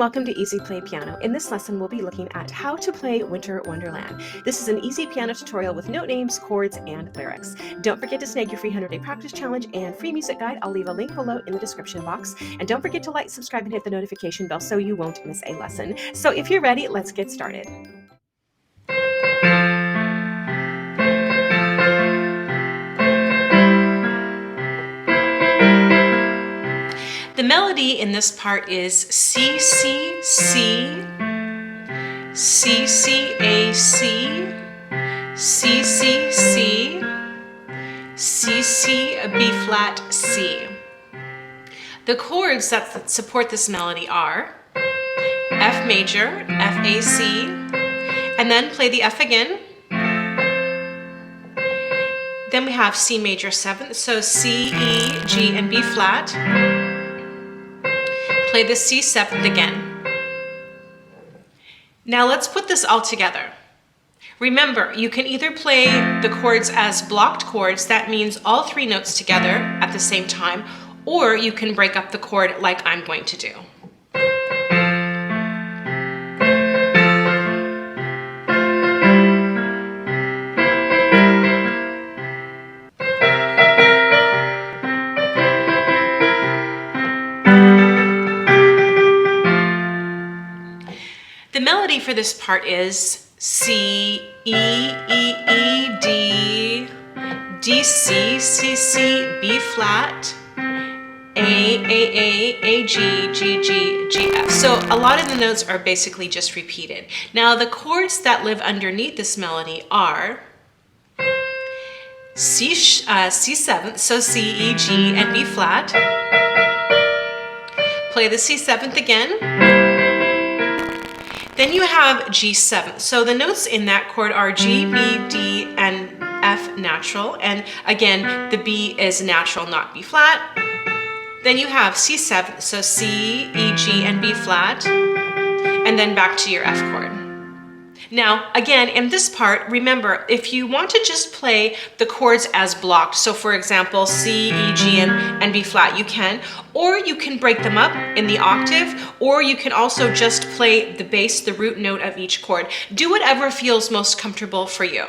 welcome to Easy Play Piano. In this lesson, we'll be looking at how to play Winter Wonderland. This is an easy piano tutorial with note names, chords, and lyrics. Don't forget to snag your free 100-day practice challenge and free music guide. I'll leave a link below in the description box. And don't forget to like, subscribe, and hit the notification bell so you won't miss a lesson. So if you're ready, let's get started. The melody in this part is C, C, C, C, C, A, C, C, C, C, C, C, B flat, C. The chords that support this melody are F major, F, A, C, and then play the F again. Then we have C major 7th, so C, E, G, and B flat. Play the C 7th again. Now let's put this all together. Remember, you can either play the chords as blocked chords, that means all 3 notes together at the same time, or you can break up the chord like I'm going to do. The melody for this part is C, E, E, E, D, D, C, C, C, B flat, A, G, G, G, G, F. So a lot of the notes are basically just repeated. Now the chords that live underneath this melody are C 7th, so C, E, G, and B flat. Play the C 7th again. Then you have G 7th. So the notes in that chord are G, B, D, and F natural. And again, the B is natural, not B flat. Then you have C 7th, so C, E, G, and B flat. And then back to your F chord. Now, again, in this part, remember, if you want to just play the chords as blocked, so for example, C, E, G, and B flat, you can, or you can break them up in the octave, or you can also just play the bass, the root note of each chord. Do whatever feels most comfortable for you.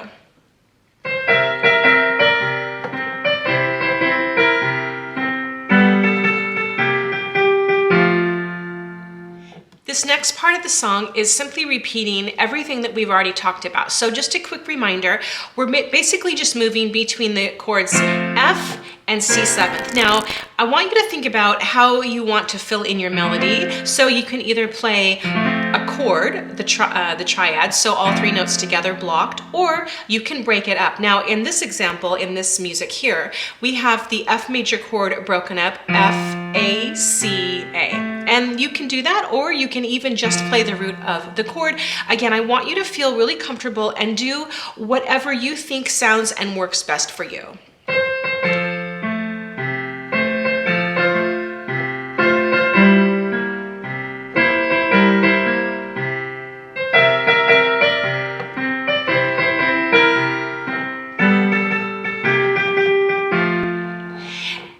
This next part of the song is simply repeating everything that we've already talked about. So just a quick reminder, we're basically just moving between the chords F and C 7th. Now, I want you to think about how you want to fill in your melody. So you can either play a chord, the triad, so all 3 notes together blocked, or you can break it up. Now, in this example, in this music here, we have the F major chord broken up, F, A, C, A. And you can do that, or you can even just play the root of the chord. Again, I want you to feel really comfortable and do whatever you think sounds and works best for you.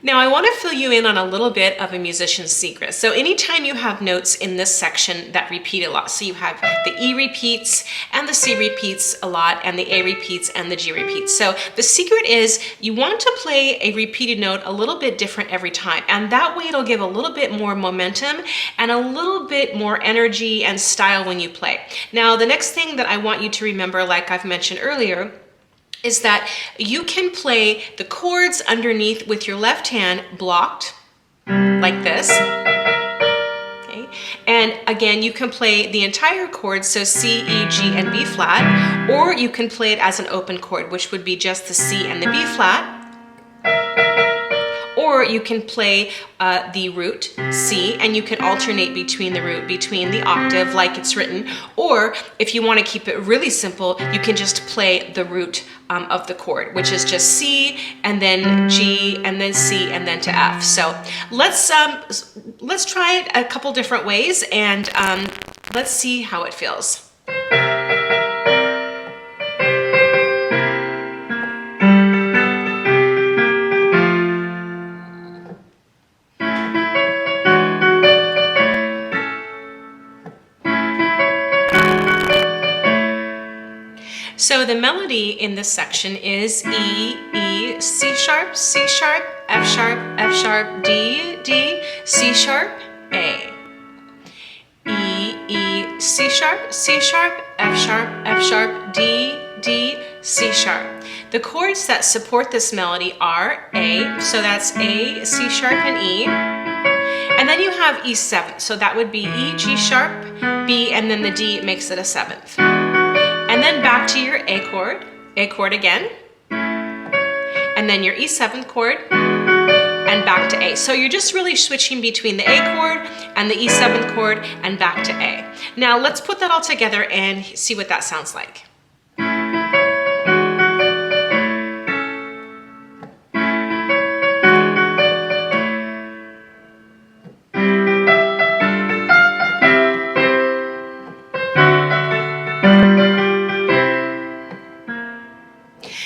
Now I want to fill you in on a little bit of a musician's secret. So anytime you have notes in this section that repeat a lot, so you have the E repeats and the C repeats a lot and the A repeats and the G repeats. So the secret is you want to play a repeated note a little bit different every time, and that way it'll give a little bit more momentum and a little bit more energy and style when you play. Now the next thing that I want you to remember, like I've mentioned earlier, is that you can play the chords underneath with your left hand blocked, like this. Okay. And again, you can play the entire chord, so C, E, G, and B flat, or you can play it as an open chord, which would be just the C and the B flat. Or you can play the root C, and you can alternate between the root, between the octave like it's written. Or if you want to keep it really simple, you can just play the root of the chord, which is just C and then G and then C and then to F. So let's try it a couple different ways, and let's see how it feels. So the melody in this section is E, E, C sharp, C sharp, F sharp, F sharp, D, D, C sharp, A. E, E, C sharp, C sharp, F sharp, F sharp, D, D, C sharp. The chords that support this melody are A, so that's A, C sharp, and E. And then you have E7, so that would be E, G sharp, B, and then the D makes it a 7th. And then back to your A chord again, and then your E7 chord, and back to A. So you're just really switching between the A chord and the E7 chord and back to A. Now let's put that all together and see what that sounds like.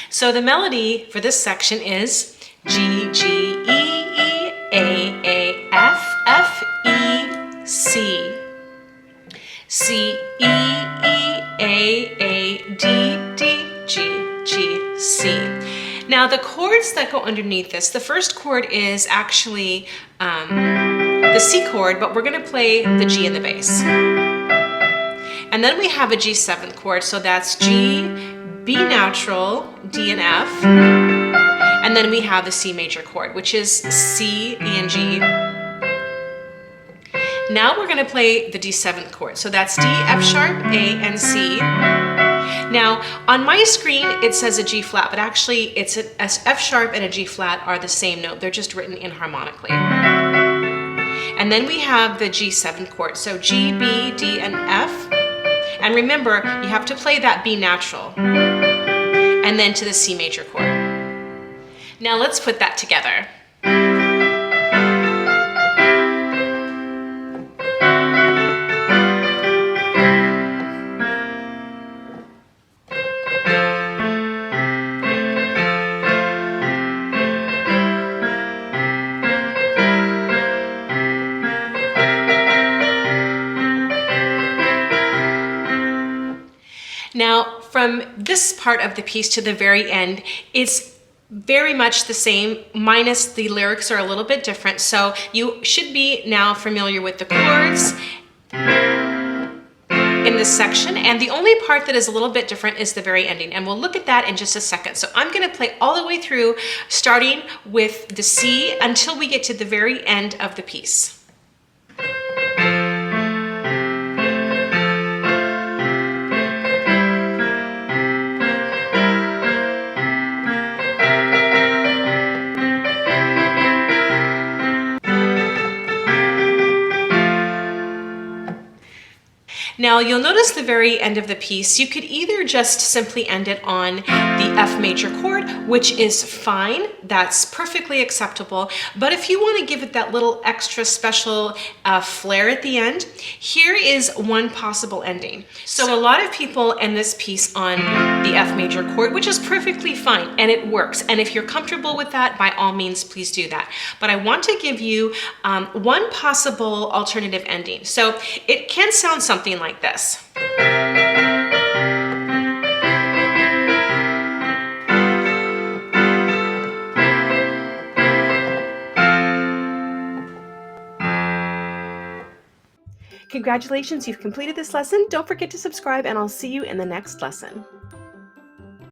So the melody for this section is G, G, E, E, A, F, F, E, C. C, E, E, A, D, D, G, G, C. Now the chords that go underneath this, the first chord is actually the C chord, but we're going to play the G in the bass. And then we have a G7 chord, so that's G, B natural, D and F, and then we have the C major chord, which is C, E, and G. Now we're going to play the D7th chord, so that's D, F sharp, A, and C. Now on my screen it says a G flat, but actually it's an F sharp and a G flat are the same note, they're just written inharmonically. And then we have the G7 chord, so G, B, D, and F. And remember, you have to play that B natural, and then to the C major chord. Now let's put that together. Now, from this part of the piece to the very end, it's very much the same, minus the lyrics are a little bit different. So you should be now familiar with the chords in this section. And the only part that is a little bit different is the very ending. And we'll look at that in just a second. So I'm going to play all the way through, starting with the C until we get to the very end of the piece. Now you'll notice the very end of the piece, you could either just simply end it on the F major chord, which is fine, that's perfectly acceptable, but if you want to give it that little extra special flair at the end, here is one possible ending. So a lot of people end this piece on the F major chord, which is perfectly fine, and it works, and if you're comfortable with that, by all means, please do that. But I want to give you one possible alternative ending. So it can sound something like this. Congratulations, you've completed this lesson. Don't forget to subscribe, and I'll see you in the next lesson.